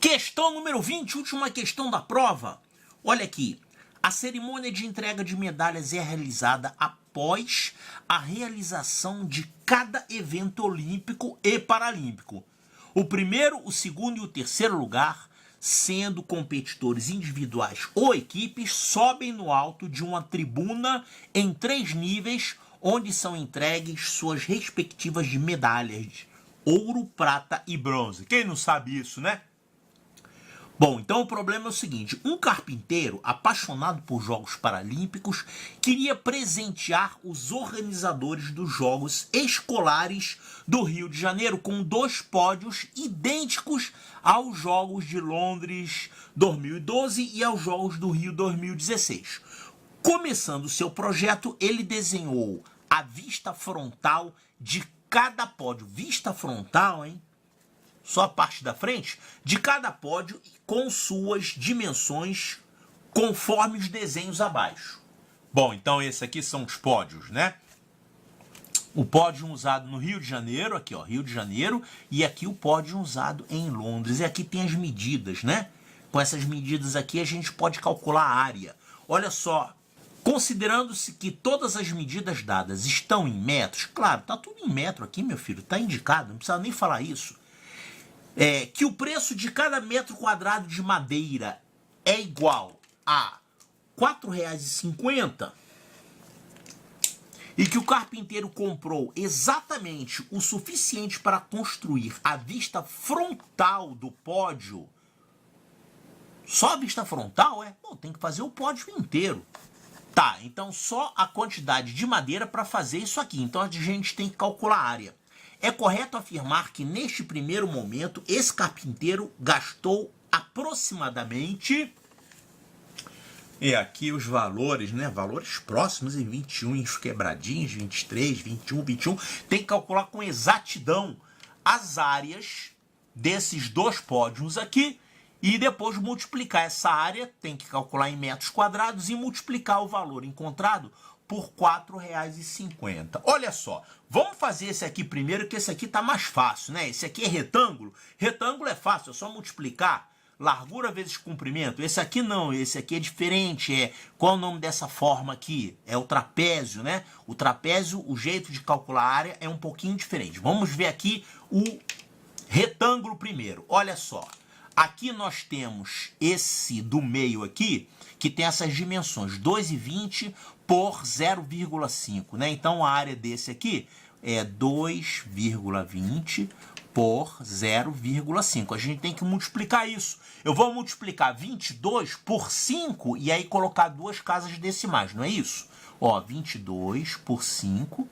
Questão número 20, última questão da prova. Olha aqui. A cerimônia de entrega de medalhas é realizada após a realização de cada evento olímpico e paralímpico. O primeiro, o segundo e o terceiro lugar, sendo competidores individuais ou equipes, sobem no alto de uma tribuna em 3 níveis, onde são entregues suas respectivas medalhas de ouro, prata e bronze. Quem não sabe isso, né? Bom, então o problema é o seguinte, um carpinteiro apaixonado por Jogos Paralímpicos queria presentear os organizadores dos Jogos Escolares do Rio de Janeiro com 2 pódios idênticos aos Jogos de Londres 2012 e aos Jogos do Rio 2016. Começando seu projeto, ele desenhou a vista frontal de cada pódio. Vista frontal, hein? Só a parte da frente, de cada pódio com suas dimensões conforme os desenhos abaixo. Bom, então esses aqui são os pódios, né? O pódio usado no Rio de Janeiro, aqui ó, Rio de Janeiro, e aqui o pódio usado em Londres. E aqui tem as medidas, né? Com essas medidas aqui a gente pode calcular a área. Olha só, considerando-se que todas as medidas dadas estão em metros, claro, tá tudo em metro aqui, meu filho, tá indicado, não precisa nem falar isso. Que o preço de cada metro quadrado de madeira é igual a R$ 4,50 e que o carpinteiro comprou exatamente o suficiente para construir a vista frontal do pódio. Só a vista frontal, Bom, tem que fazer o pódio inteiro. Tá, então só a quantidade de madeira para fazer isso aqui. Então a gente tem que calcular a área. É correto afirmar que neste primeiro momento esse carpinteiro gastou aproximadamente, e aqui os valores, né? Valores próximos em 21, em quebradinhos, 23, 21. Tem que calcular com exatidão as áreas desses 2 pódios aqui e depois multiplicar essa área, tem que calcular em metros quadrados e multiplicar o valor encontrado por R$ 4,50. Olha só, vamos fazer esse aqui primeiro, que esse aqui tá mais fácil, né? Esse aqui é retângulo. Retângulo é fácil, é só multiplicar largura vezes comprimento. Esse aqui não, esse aqui é diferente. Qual é o nome dessa forma aqui? É o trapézio, né? O trapézio, o jeito de calcular a área é um pouquinho diferente. Vamos ver aqui o retângulo primeiro. Olha só. Aqui nós temos esse do meio aqui, que tem essas dimensões, 2,20 por 0,5, né? Então a área desse aqui é 2,20 por 0,5. A gente tem que multiplicar isso. Eu vou multiplicar 22 por 5 e aí colocar 2 casas decimais, não é isso? Ó, 22 por 5.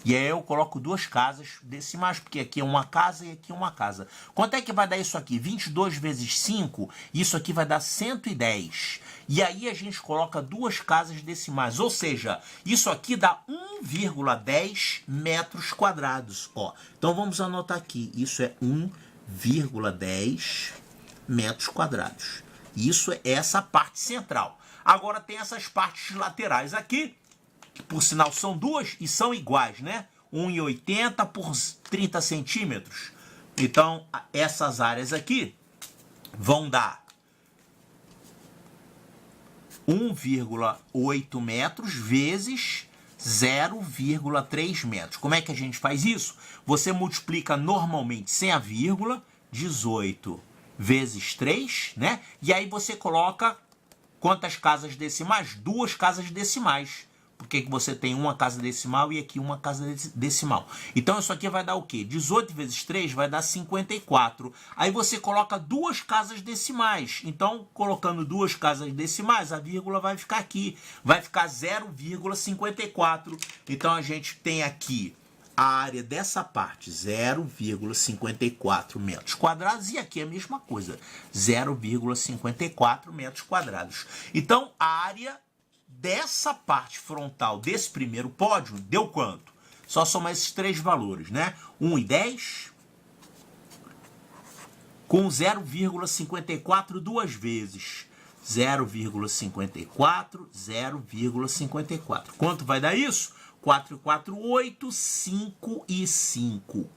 E aí eu coloco 2 casas decimais, porque aqui é uma casa e aqui é uma casa. Quanto é que vai dar isso aqui? 22 vezes 5, isso aqui vai dar 110. E aí a gente coloca 2 casas decimais, ou seja, isso aqui dá 1,10 metros quadrados. Ó, então vamos anotar aqui, isso é 1,10 metros quadrados. Isso é essa parte central. Agora tem essas partes laterais aqui, que por sinal são 2 e são iguais, né? 1,80 por 30 centímetros. Então, essas áreas aqui vão dar 1,8 metros vezes 0,3 metros. Como é que a gente faz isso? Você multiplica normalmente sem a vírgula, 18 vezes 3, né? E aí você coloca quantas casas decimais? 2 casas decimais. Porque você tem uma casa decimal e aqui uma casa decimal. Então isso aqui vai dar o quê? 18 vezes 3 vai dar 54. Aí você coloca 2 casas decimais. Então, colocando 2 casas decimais, a vírgula vai ficar aqui. Vai ficar 0,54. Então a gente tem aqui a área dessa parte, 0,54 metros quadrados. E aqui é a mesma coisa, 0,54 metros quadrados. Então a área dessa parte frontal desse primeiro pódio deu quanto? Só somar esses 3 valores, né? 1,10 com 0,54 2 vezes. 0,54, 0,54. Quanto vai dar isso? 4 e 4, 8, 5 e 5.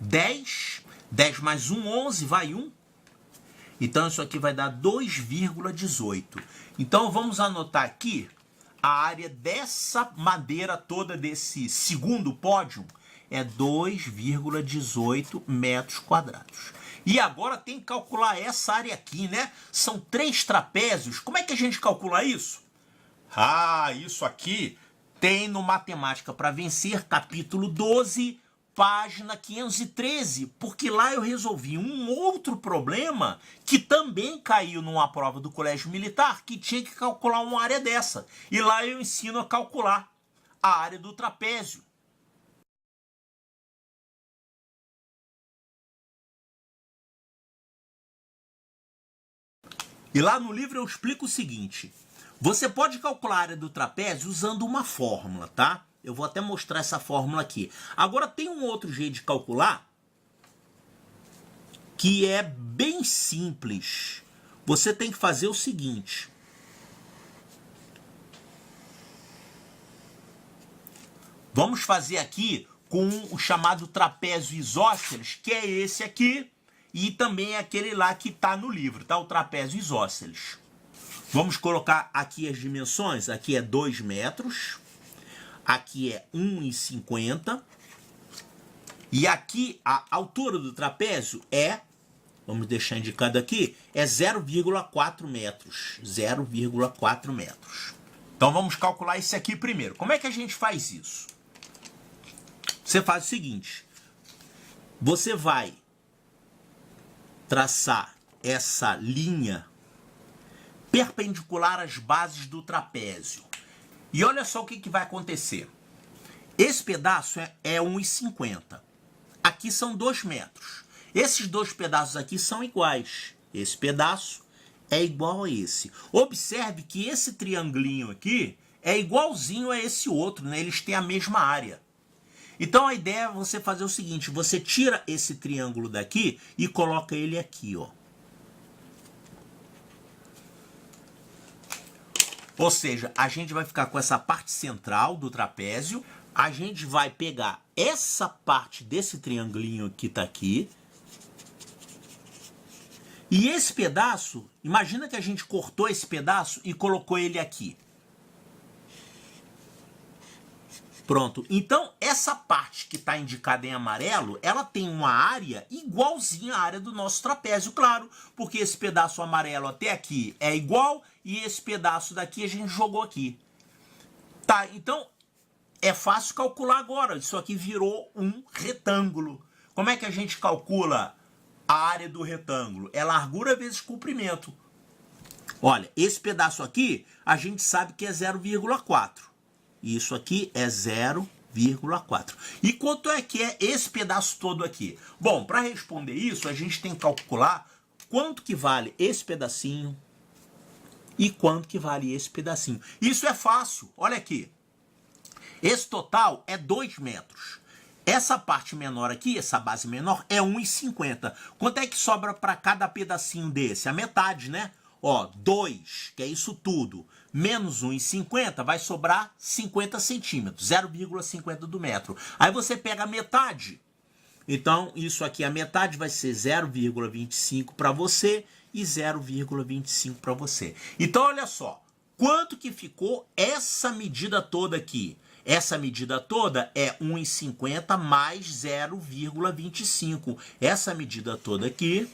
10. 10 mais 1, 11, vai 1. Então, isso aqui vai dar 2,18. Então, vamos anotar aqui a área dessa madeira toda, desse segundo pódio, é 2,18 metros quadrados. E agora tem que calcular essa área aqui, né? São 3 trapézios. Como é que a gente calcula isso? Ah, isso aqui tem no Matemática para Vencer, capítulo 12, página 513, porque lá eu resolvi um outro problema que também caiu numa prova do Colégio Militar, que tinha que calcular uma área dessa. E lá eu ensino a calcular a área do trapézio. E lá no livro eu explico o seguinte: você pode calcular a área do trapézio usando uma fórmula, tá? Eu vou até mostrar essa fórmula aqui. Agora tem um outro jeito de calcular que é bem simples. Você tem que fazer o seguinte: vamos fazer aqui com o chamado trapézio isósceles, que é esse aqui, e também é aquele lá que está no livro, tá? O trapézio isósceles. Vamos colocar aqui as dimensões. Aqui é 2 metros. Aqui é 1,50. E aqui a altura do trapézio é, vamos deixar indicado aqui, é 0,4 metros. 0,4 metros. Então vamos calcular isso aqui primeiro. Como é que a gente faz isso? Você faz o seguinte: você vai traçar essa linha perpendicular às bases do trapézio. E olha só o que vai acontecer. Esse pedaço é 1,50. Aqui são 2 metros. Esses dois pedaços aqui são iguais. Esse pedaço é igual a esse. Observe que esse triangulinho aqui é igualzinho a esse outro, né? Eles têm a mesma área. Então a ideia é você fazer o seguinte: você tira esse triângulo daqui e coloca ele aqui, ó. Ou seja, a gente vai ficar com essa parte central do trapézio, a gente vai pegar essa parte desse triangulinho que está aqui, e esse pedaço, imagina que a gente cortou esse pedaço e colocou ele aqui. Pronto. Então, essa parte que está indicada em amarelo, ela tem uma área igualzinha à área do nosso trapézio, claro, porque esse pedaço amarelo até aqui é igual e esse pedaço daqui a gente jogou aqui. Tá, então é fácil calcular agora. Isso aqui virou um retângulo. Como é que a gente calcula a área do retângulo? É largura vezes comprimento. Olha, esse pedaço aqui a gente sabe que é 0,4. Isso aqui é 0,4. E quanto é que é esse pedaço todo aqui? Bom, para responder isso, a gente tem que calcular quanto que vale esse pedacinho e quanto que vale esse pedacinho. Isso é fácil. Olha aqui. Esse total é 2 metros. Essa parte menor aqui, essa base menor, é 1,50. Quanto é que sobra para cada pedacinho desse? A metade, né? Ó, 2, que é isso tudo, menos 1,50, vai sobrar 50 centímetros, 0,50 do metro. Aí você pega a metade. Então, isso aqui, a metade vai ser 0,25 para você e 0,25 para você. Então, olha só, quanto que ficou essa medida toda aqui? Essa medida toda é 1,50 mais 0,25. Essa medida toda aqui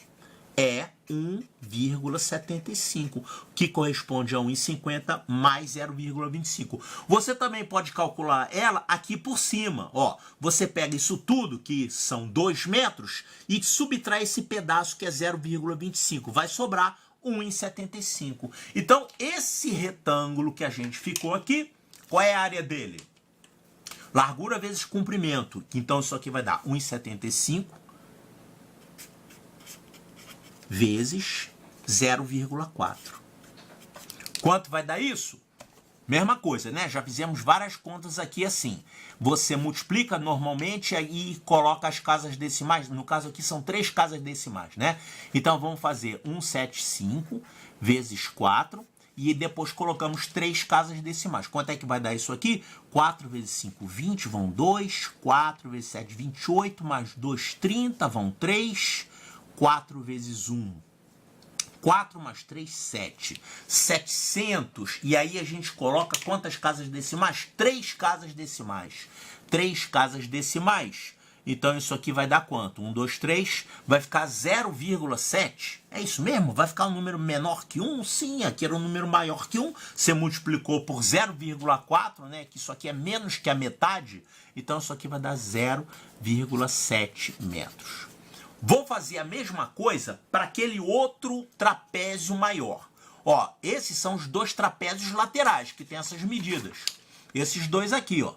é 1,75, que corresponde a 1,50 mais 0,25. Você também pode calcular ela aqui por cima. Ó, você pega isso tudo, que são 2 metros, e subtrai esse pedaço que é 0,25. Vai sobrar 1,75. Então, esse retângulo que a gente ficou aqui, qual é a área dele? Largura vezes comprimento. Então, isso aqui vai dar 1,75 vezes 0,4. Quanto vai dar isso? Mesma coisa, né? Já fizemos várias contas aqui assim. Você multiplica normalmente e coloca as casas decimais. No caso aqui são 3 casas decimais, né? Então vamos fazer 175 vezes 4 e depois colocamos 3 casas decimais. Quanto é que vai dar isso aqui? 4 vezes 5, 20, vão 2. 4 vezes 7, 28, mais 2, 30, vão 3. 4 vezes 1, 4 mais 3, 7. 700. E aí a gente coloca quantas casas decimais? 3 casas decimais. 3 casas decimais. Então isso aqui vai dar quanto? 1, 2, 3. Vai ficar 0,7. É isso mesmo? Vai ficar um número menor que 1? Sim, aqui era um número maior que 1. Você multiplicou por 0,4, né? Que isso aqui é menos que a metade. Então isso aqui vai dar 0,7 metros. Vou fazer a mesma coisa para aquele outro trapézio maior. Ó, esses são os dois trapézios laterais que tem essas medidas. Esses dois aqui, ó.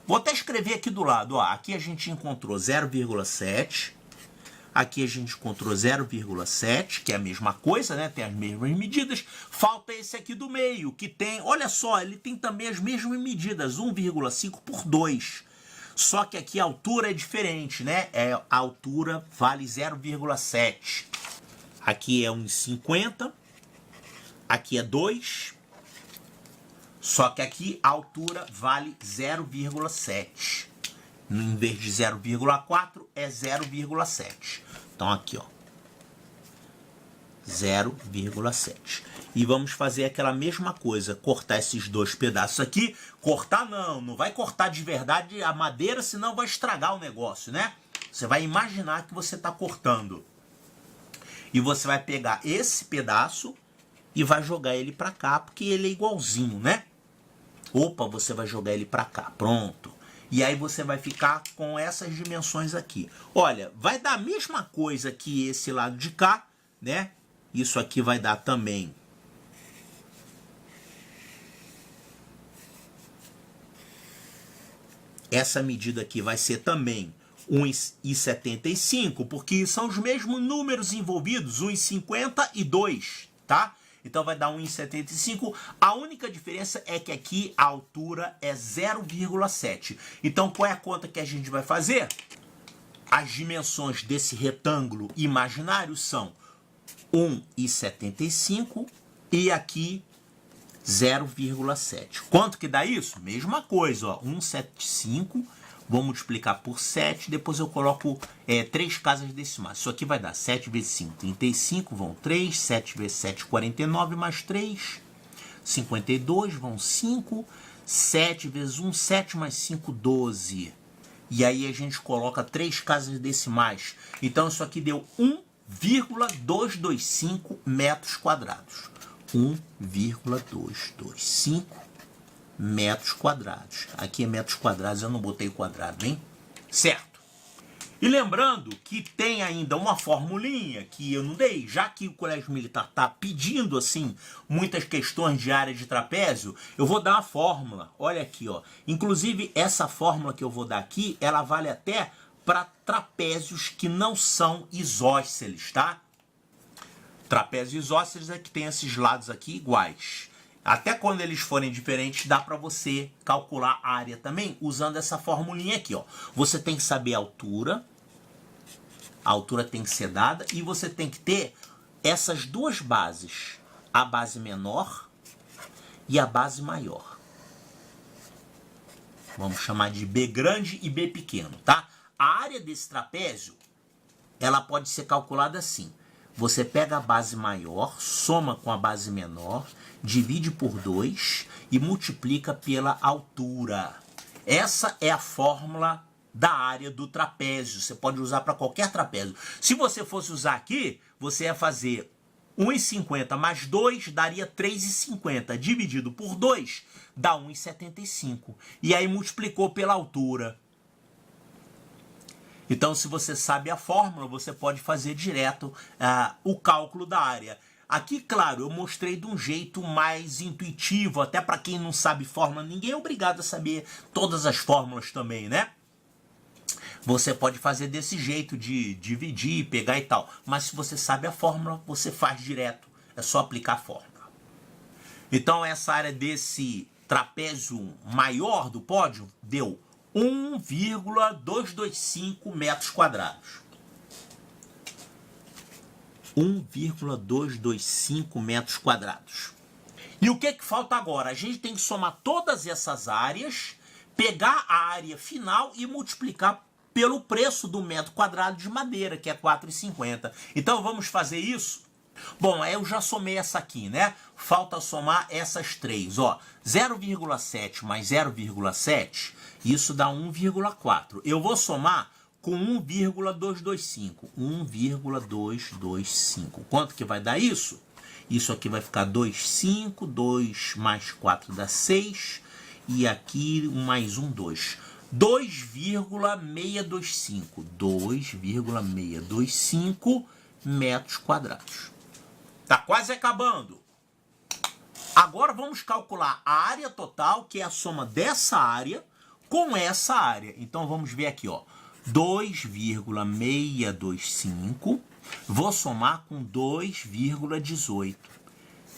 Vou até escrever aqui do lado, ó. Aqui a gente encontrou 0,7. Aqui a gente encontrou 0,7, que é a mesma coisa, né? Tem as mesmas medidas. Falta esse aqui do meio, que tem, olha só, ele tem também as mesmas medidas, 1,5 por 2. Só que aqui a altura é diferente, né? A altura vale 0,7. Aqui é 1,50. Aqui é 2. Só que aqui a altura vale 0,7. Em vez de 0,4 é 0,7. Então aqui, ó. 0,7. E vamos fazer aquela mesma coisa, cortar esses dois pedaços aqui. Cortar não vai cortar de verdade a madeira, senão vai estragar o negócio, né? Você vai imaginar que você está cortando. E você vai pegar esse pedaço e vai jogar ele para cá, porque ele é igualzinho, né? Opa, você vai jogar ele para cá, pronto. E aí você vai ficar com essas dimensões aqui. Olha, vai dar a mesma coisa que esse lado de cá, né? Isso aqui vai dar também. Essa medida aqui vai ser também 1,75, porque são os mesmos números envolvidos, 1,50 e 2, tá? Então vai dar 1,75. A única diferença é que aqui a altura é 0,7. Então qual é a conta que a gente vai fazer? As dimensões desse retângulo imaginário são 1,75 e aqui 0,7. Quanto que dá isso? Mesma coisa, ó, 1,75. Vou multiplicar por 7, depois eu coloco 3 casas decimais. Isso aqui vai dar 7 vezes 5, 35, vão 3, 7 vezes 7, 49, mais 3, 52, vão 5, 7 vezes 1, 7 mais 5, 12. E aí a gente coloca 3 casas decimais. Então isso aqui deu 1,225 metros quadrados. 1,225 metros quadrados. Aqui é metros quadrados, eu não botei o quadrado, hein? Certo. E lembrando que tem ainda uma formulinha que eu não dei, já que o Colégio Militar está pedindo, assim, muitas questões de área de trapézio, eu vou dar uma fórmula. Olha aqui, ó. Inclusive, essa fórmula que eu vou dar aqui, ela vale até para trapézios que não são isósceles, tá? Trapézio isósceles é que tem esses lados aqui iguais. Até quando eles forem diferentes, dá para você calcular a área também usando essa formulinha aqui, ó. Você tem que saber a altura tem que ser dada, e você tem que ter essas duas bases, a base menor e a base maior. Vamos chamar de B grande e B pequeno, tá? A área desse trapézio, ela pode ser calculada assim. Você pega a base maior, soma com a base menor, divide por 2 e multiplica pela altura. Essa é a fórmula da área do trapézio. Você pode usar para qualquer trapézio. Se você fosse usar aqui, você ia fazer 1,50 mais 2 daria 3,50. Dividido por 2 dá 1,75. E aí multiplicou pela altura. Então, se você sabe a fórmula, você pode fazer direto o cálculo da área. Aqui, claro, eu mostrei de um jeito mais intuitivo, até para quem não sabe fórmula. Ninguém é obrigado a saber todas as fórmulas também, né? Você pode fazer desse jeito de dividir, pegar e tal. Mas se você sabe a fórmula, você faz direto. É só aplicar a fórmula. Então, essa área desse trapézio maior do pódio deu 1,225 metros quadrados. 1,225 metros quadrados. E o que falta agora? A gente tem que somar todas essas áreas, pegar a área final e multiplicar pelo preço do metro quadrado de madeira, que é 4,50. Então vamos fazer isso? Bom, aí eu já somei essa aqui, né? Falta somar essas três, ó. 0,7 mais 0,7, isso dá 1,4. Eu vou somar com 1,225. 1,225. Quanto que vai dar isso? Isso aqui vai ficar 2,5. 2 mais 4 dá 6. E aqui mais 1, 2. 2,625. 2,625 metros quadrados. Tá quase acabando. Agora vamos calcular a área total, que é a soma dessa área com essa área. Então vamos ver aqui, ó. 2,625. Vou somar com 2,18.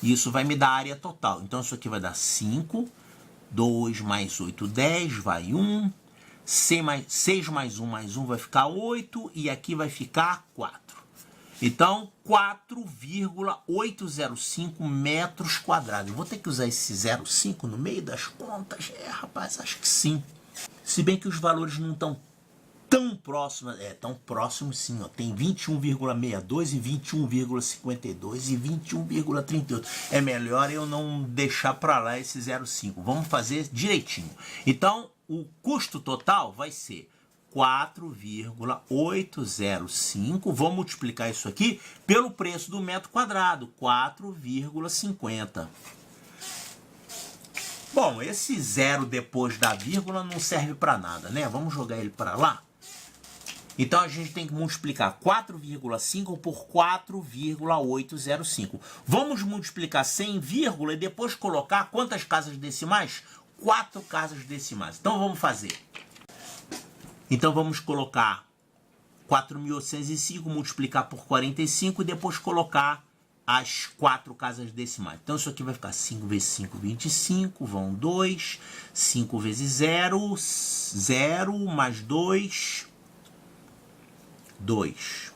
Isso vai me dar a área total. Então isso aqui vai dar 5. 2 mais 8, 10. Vai 1. 6 mais 1 mais 1 vai ficar 8. E aqui vai ficar 4. Então, 4,805 metros quadrados. Eu vou ter que usar esse 0,5 no meio das contas? Rapaz, acho que sim. Se bem que os valores não estão tão próximos. Tão próximos sim, ó. Tem 21,62 e 21,52 e 21,38. É melhor eu não deixar para lá esse 0,5. Vamos fazer direitinho. Então, o custo total vai ser 4,805, vou multiplicar isso aqui pelo preço do metro quadrado, 4,50. Bom, esse zero depois da vírgula não serve para nada, né? Vamos jogar ele para lá. Então a gente tem que multiplicar 4,5 por 4,805. Vamos multiplicar sem vírgula e depois colocar quantas casas decimais? 4 casas decimais. Então vamos fazer. Então vamos colocar 4.805, multiplicar por 45 e depois colocar as 4 casas decimais. Então isso aqui vai ficar 5 vezes 5, 25, vão 2. 5 vezes 0, 0, mais 2, 2.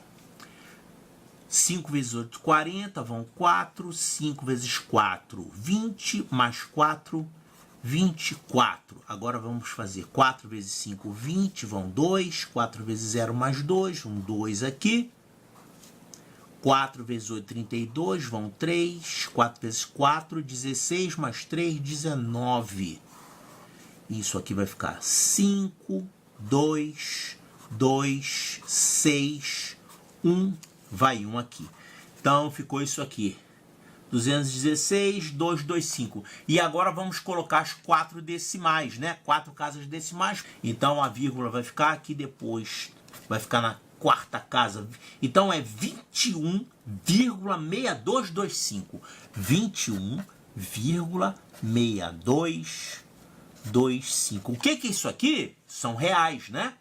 5 vezes 8, 40, vão 4. 5 vezes 4, 20, mais 4, 24. Agora vamos fazer 4 vezes 5, 20, vão 2. 4 vezes 0 mais 2, um 2 aqui. 4 vezes 8, 32, vão 3. 4 vezes 4, 16, mais 3, 19. Isso aqui vai ficar 5, 2, 2, 6, 1. Vai 1 aqui. Então ficou isso aqui. 216, 225. E agora vamos colocar as 4 decimais, né? 4 casas decimais. Então a vírgula vai ficar aqui depois. Vai ficar na quarta casa. Então é 21,6225. 21,6225. O que é isso aqui? São reais, né?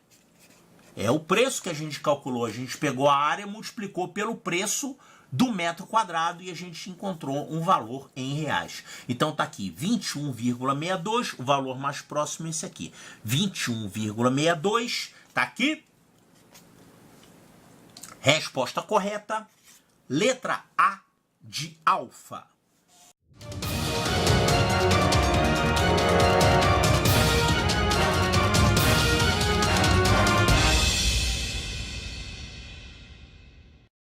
É o preço que a gente calculou. A gente pegou a área e multiplicou pelo preço do metro quadrado e a gente encontrou um valor em reais. Então tá aqui 21,62, o valor mais próximo é esse aqui. 21,62, tá aqui. Resposta correta, letra A de alfa.